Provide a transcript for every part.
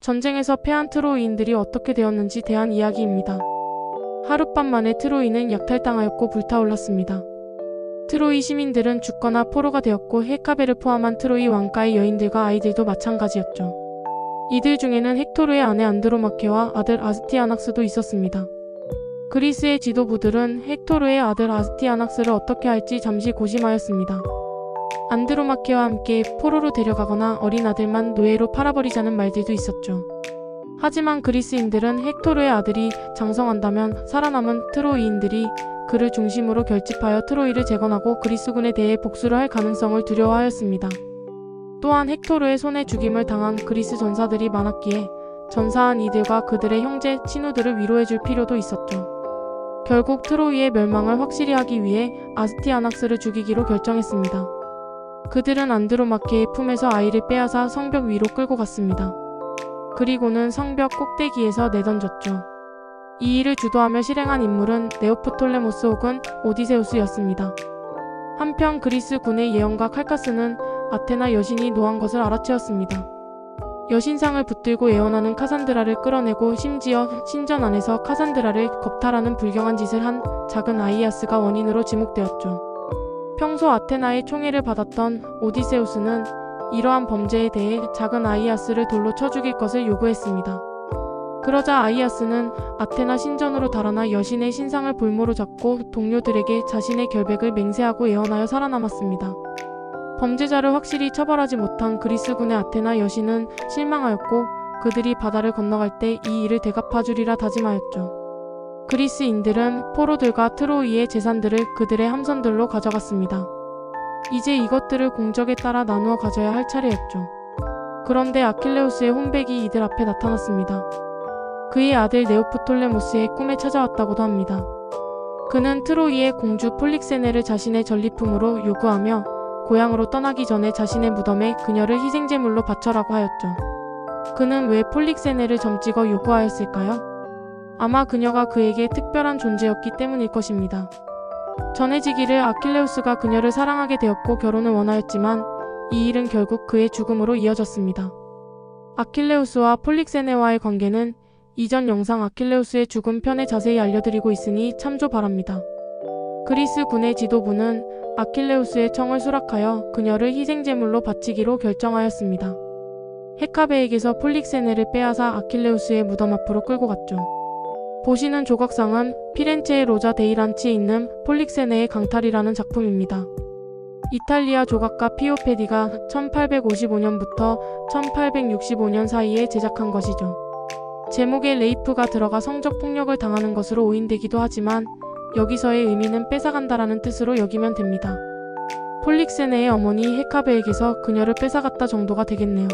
전쟁에서 패한 트로이인들이 어떻게 되었는지 대한 이야기입니다. 하룻밤 만에 트로이는 약탈당하였고 불타올랐습니다. 트로이 시민들은 죽거나 포로가 되었고 헤카베를 포함한 트로이 왕가의 여인들과 아이들도 마찬가지였죠. 이들 중에는 헥토르의 아내 안드로마케와 아들 아스티아낙스도 있었습니다. 그리스의 지도부들은 헥토르의 아들 아스티아낙스를 어떻게 할지 잠시 고심하였습니다. 안드로마케와 함께 포로로 데려가거나 어린 아들만 노예로 팔아버리자는 말들도 있었죠. 하지만 그리스인들은 헥토르의 아들이 장성한다면 살아남은 트로이인들이 그를 중심으로 결집하여 트로이를 재건하고 그리스군에 대해 복수를 할 가능성을 두려워하였습니다. 또한 헥토르의 손에 죽임을 당한 그리스 전사들이 많았기에 전사한 이들과 그들의 형제, 친구들을 위로해줄 필요도 있었죠. 결국 트로이의 멸망을 확실히 하기 위해 아스티아낙스를 죽이기로 결정했습니다. 그들은 안드로마케의 품에서 아이를 빼앗아 성벽 위로 끌고 갔습니다. 그리고는 성벽 꼭대기에서 내던졌죠. 이 일을 주도하며 실행한 인물은 네오프톨레모스 혹은 오디세우스였습니다. 한편 그리스 군의 예언가 칼카스는 아테나 여신이 노한 것을 알아채었습니다. 여신상을 붙들고 예언하는 카산드라를 끌어내고 심지어 신전 안에서 카산드라를 겁탈하는 불경한 짓을 한 작은 아이아스가 원인으로 지목되었죠. 평소 아테나의 총애를 받았던 오디세우스는 이러한 범죄에 대해 작은 아이아스를 돌로 쳐 죽일 것을 요구했습니다. 그러자 아이아스는 아테나 신전으로 달아나 여신의 신상을 볼모로 잡고 동료들에게 자신의 결백을 맹세하고 예언하여 살아남았습니다. 범죄자를 확실히 처벌하지 못한 그리스군의 아테나 여신은 실망하였고 그들이 바다를 건너갈 때 이 일을 대갚아주리라 다짐하였죠. 그리스인들은 포로들과 트로이의 재산들을 그들의 함선들로 가져갔습니다. 이제 이것들을 공적에 따라 나누어 가져야 할 차례였죠. 그런데 아킬레우스의 혼백이 이들 앞에 나타났습니다. 그의 아들 네오프톨레모스의 꿈에 찾아왔다고도 합니다. 그는 트로이의 공주 폴릭세네를 자신의 전리품으로 요구하며 고향으로 떠나기 전에 자신의 무덤에 그녀를 희생제물로 바쳐라고 하였죠. 그는 왜 폴릭세네를 점찍어 요구하였을까요? 아마 그녀가 그에게 특별한 존재였기 때문일 것입니다. 전해지기를 아킬레우스가 그녀를 사랑하게 되었고 결혼을 원하였지만 이 일은 결국 그의 죽음으로 이어졌습니다. 아킬레우스와 폴릭세네와의 관계는 이전 영상 아킬레우스의 죽음 편에 자세히 알려드리고 있으니 참조 바랍니다. 그리스 군의 지도부는 아킬레우스의 청을 수락하여 그녀를 희생제물로 바치기로 결정하였습니다. 헤카베에게서 폴릭세네를 빼앗아 아킬레우스의 무덤 앞으로 끌고 갔죠. 보시는 조각상은 피렌체의 로자 데이란치에 있는 폴릭세네의 강탈이라는 작품입니다. 이탈리아 조각가 피오페디가 1855년부터 1865년 사이에 제작한 것이죠. 제목에 레이프가 들어가 성적 폭력을 당하는 것으로 오인되기도 하지만 여기서의 의미는 뺏어간다라는 뜻으로 여기면 됩니다. 폴릭세네의 어머니 헤카베에게서 그녀를 뺏어갔다 정도가 되겠네요.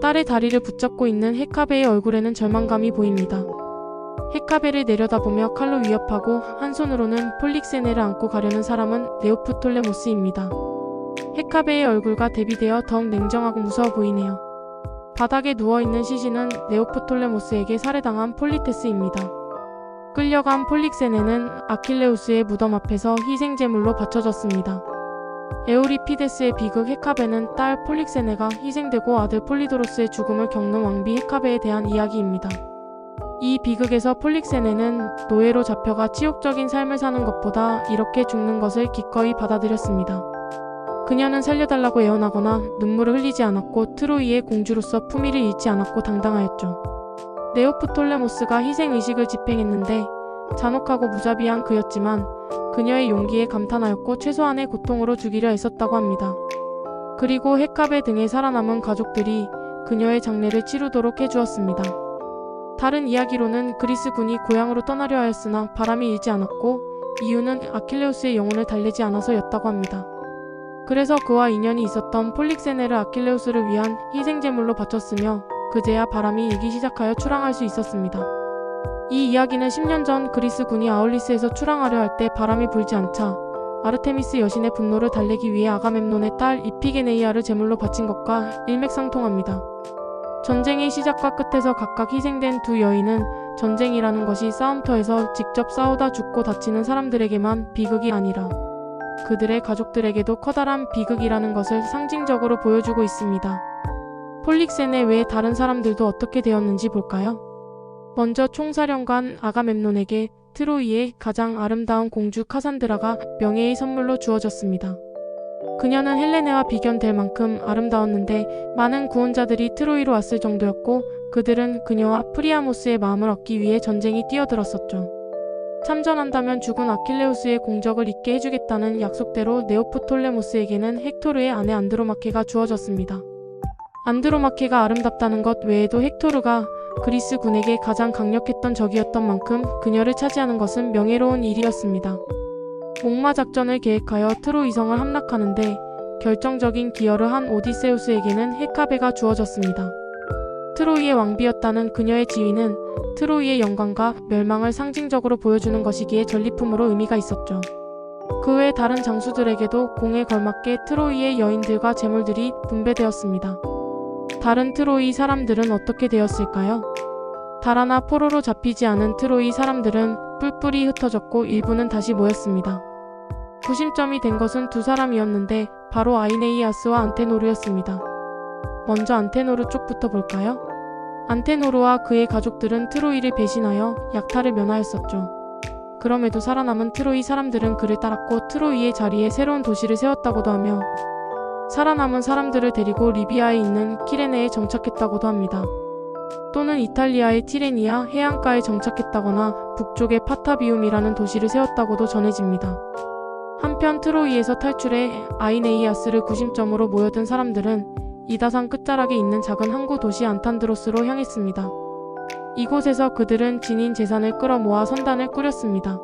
딸의 다리를 붙잡고 있는 헤카베의 얼굴에는 절망감이 보입니다. 헤카베를 내려다보며 칼로 위협하고 한 손으로는 폴릭세네를 안고 가려는 사람은 네오프톨레모스입니다. 헤카베의 얼굴과 대비되어 더욱 냉정하고 무서워 보이네요. 바닥에 누워있는 시신은 네오프톨레모스에게 살해당한 폴리테스입니다. 끌려간 폴릭세네는 아킬레우스의 무덤 앞에서 희생제물로 바쳐졌습니다. 에우리피데스의 비극 헤카베는 딸 폴릭세네가 희생되고 아들 폴리도로스의 죽음을 겪는 왕비 헤카베에 대한 이야기입니다. 이 비극에서 폴릭세네는 노예로 잡혀가 치욕적인 삶을 사는 것보다 이렇게 죽는 것을 기꺼이 받아들였습니다. 그녀는 살려달라고 애원하거나 눈물을 흘리지 않았고 트로이의 공주로서 품위를 잃지 않았고 당당하였죠. 네오프톨레모스가 희생의식을 집행했는데 잔혹하고 무자비한 그였지만 그녀의 용기에 감탄하였고 최소한의 고통으로 죽이려 애썼다고 합니다. 그리고 헤카베 등의 살아남은 가족들이 그녀의 장례를 치르도록 해주었습니다. 다른 이야기로는 그리스군이 고향으로 떠나려 하였으나 바람이 일지 않았고 이유는 아킬레우스의 영혼을 달래지 않아서였다고 합니다. 그래서 그와 인연이 있었던 폴릭세네를 아킬레우스를 위한 희생제물로 바쳤으며 그제야 바람이 일기 시작하여 출항할 수 있었습니다. 이 이야기는 10년 전 그리스군이 아울리스에서 출항하려 할 때 바람이 불지 않자 아르테미스 여신의 분노를 달래기 위해 아가멤논의 딸 이피게네이아를 제물로 바친 것과 일맥상통합니다. 전쟁의 시작과 끝에서 각각 희생된 두 여인은 전쟁이라는 것이 싸움터에서 직접 싸우다 죽고 다치는 사람들에게만 비극이 아니라 그들의 가족들에게도 커다란 비극이라는 것을 상징적으로 보여주고 있습니다. 폴릭세네 외에 다른 사람들도 어떻게 되었는지 볼까요? 먼저 총사령관 아가멤논에게 트로이의 가장 아름다운 공주 카산드라가 명예의 선물로 주어졌습니다. 그녀는 헬레네와 비견될 만큼 아름다웠는데 많은 구원자들이 트로이로 왔을 정도였고 그들은 그녀와 프리아모스의 마음을 얻기 위해 전쟁에 뛰어들었었죠. 참전한다면 죽은 아킬레우스의 공적을 잊게 해주겠다는 약속대로 네오프톨레모스에게는 헥토르의 아내 안드로마케가 주어졌습니다. 안드로마케가 아름답다는 것 외에도 헥토르가 그리스 군에게 가장 강력했던 적이었던 만큼 그녀를 차지하는 것은 명예로운 일이었습니다. 목마 작전을 계획하여 트로이성을 함락하는데 결정적인 기여를 한 오디세우스에게는 헤카베가 주어졌습니다. 트로이의 왕비였다는 그녀의 지위는 트로이의 영광과 멸망을 상징적으로 보여주는 것이기에 전리품으로 의미가 있었죠. 그 외 다른 장수들에게도 공에 걸맞게 트로이의 여인들과 재물들이 분배되었습니다. 다른 트로이 사람들은 어떻게 되었을까요? 다라나 포로로 잡히지 않은 트로이 사람들은 뿔뿔이 흩어졌고 일부는 다시 모였습니다. 구심점이 된 것은 두 사람이었는데 바로 아이네이아스와 안테노르였습니다. 먼저 안테노르 쪽부터 볼까요? 안테노르와 그의 가족들은 트로이를 배신하여 약탈을 면하였었죠. 그럼에도 살아남은 트로이 사람들은 그를 따랐고 트로이의 자리에 새로운 도시를 세웠다고도 하며 살아남은 사람들을 데리고 리비아에 있는 키레네에 정착했다고도 합니다. 또는 이탈리아의 티레니아 해안가에 정착했다거나 북쪽의 파타비움이라는 도시를 세웠다고도 전해집니다. 한편 트로이에서 탈출해 아이네이아스를 구심점으로 모여든 사람들은 이다산 끝자락에 있는 작은 항구 도시 안탄드로스로 향했습니다. 이곳에서 그들은 지닌 재산을 끌어모아 선단을 꾸렸습니다.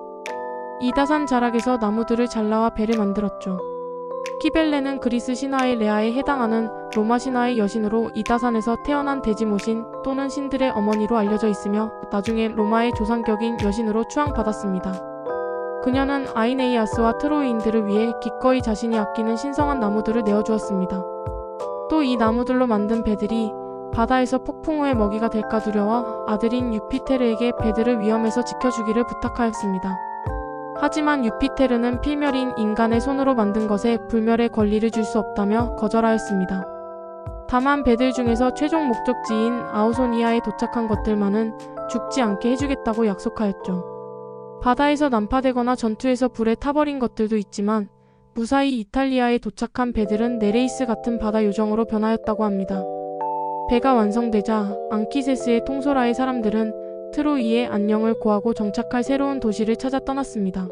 이다산 자락에서 나무들을 잘라와 배를 만들었죠. 키벨레는 그리스 신화의 레아에 해당하는 로마 신화의 여신으로 이다산에서 태어난 대지모신 또는 신들의 어머니로 알려져 있으며 나중에 로마의 조상격인 여신으로 추앙받았습니다. 그녀는 아이네이아스와 트로이인들을 위해 기꺼이 자신이 아끼는 신성한 나무들을 내어주었습니다. 또 이 나무들로 만든 배들이 바다에서 폭풍 후에 먹이가 될까 두려워 아들인 유피테르에게 배들을 위험에서 지켜주기를 부탁하였습니다. 하지만 유피테르는 필멸인 인간의 손으로 만든 것에 불멸의 권리를 줄 수 없다며 거절하였습니다. 다만 배들 중에서 최종 목적지인 아우소니아에 도착한 것들만은 죽지 않게 해주겠다고 약속하였죠. 바다에서 난파되거나 전투에서 불에 타버린 것들도 있지만 무사히 이탈리아에 도착한 배들은 네레이스 같은 바다 요정으로 변하였다고 합니다. 배가 완성되자 앙키세스의 통솔하의 사람들은 트로이의 안녕을 고하고 정착할 새로운 도시를 찾아 떠났습니다.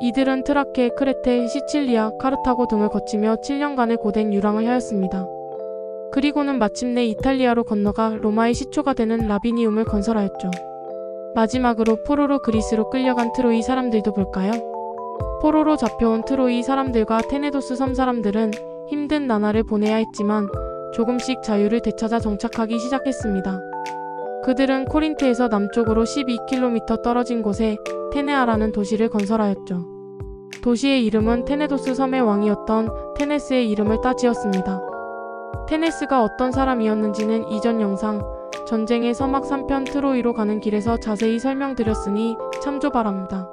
이들은 트라케, 크레테, 시칠리아, 카르타고 등을 거치며 7년간의 고된 유랑을 하였습니다. 그리고는 마침내 이탈리아로 건너가 로마의 시초가 되는 라비니움을 건설하였죠. 마지막으로 포로로 그리스로 끌려간 트로이 사람들도 볼까요? 포로로 잡혀온 트로이 사람들과 테네도스 섬 사람들은 힘든 나날을 보내야 했지만 조금씩 자유를 되찾아 정착하기 시작했습니다. 그들은 코린트에서 남쪽으로 12km 떨어진 곳에 테네아라는 도시를 건설하였죠. 도시의 이름은 테네도스 섬의 왕이었던 테네스의 이름을 따지었습니다. 테네스가 어떤 사람이었는지는 이전 영상 전쟁의 서막 3편 트로이로 가는 길에서 자세히 설명드렸으니 참조 바랍니다.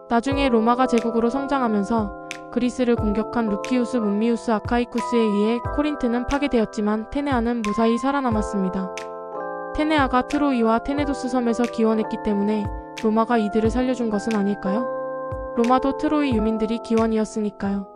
나중에 로마가 제국으로 성장하면서 그리스를 공격한 루키우스 문미우스 아카이쿠스에 의해 코린트는 파괴되었지만 테네아는 무사히 살아남았습니다. 테네아가 트로이와 테네도스 섬에서 기원했기 때문에 로마가 이들을 살려준 것은 아닐까요? 로마도 트로이 유민들이 기원이었으니까요.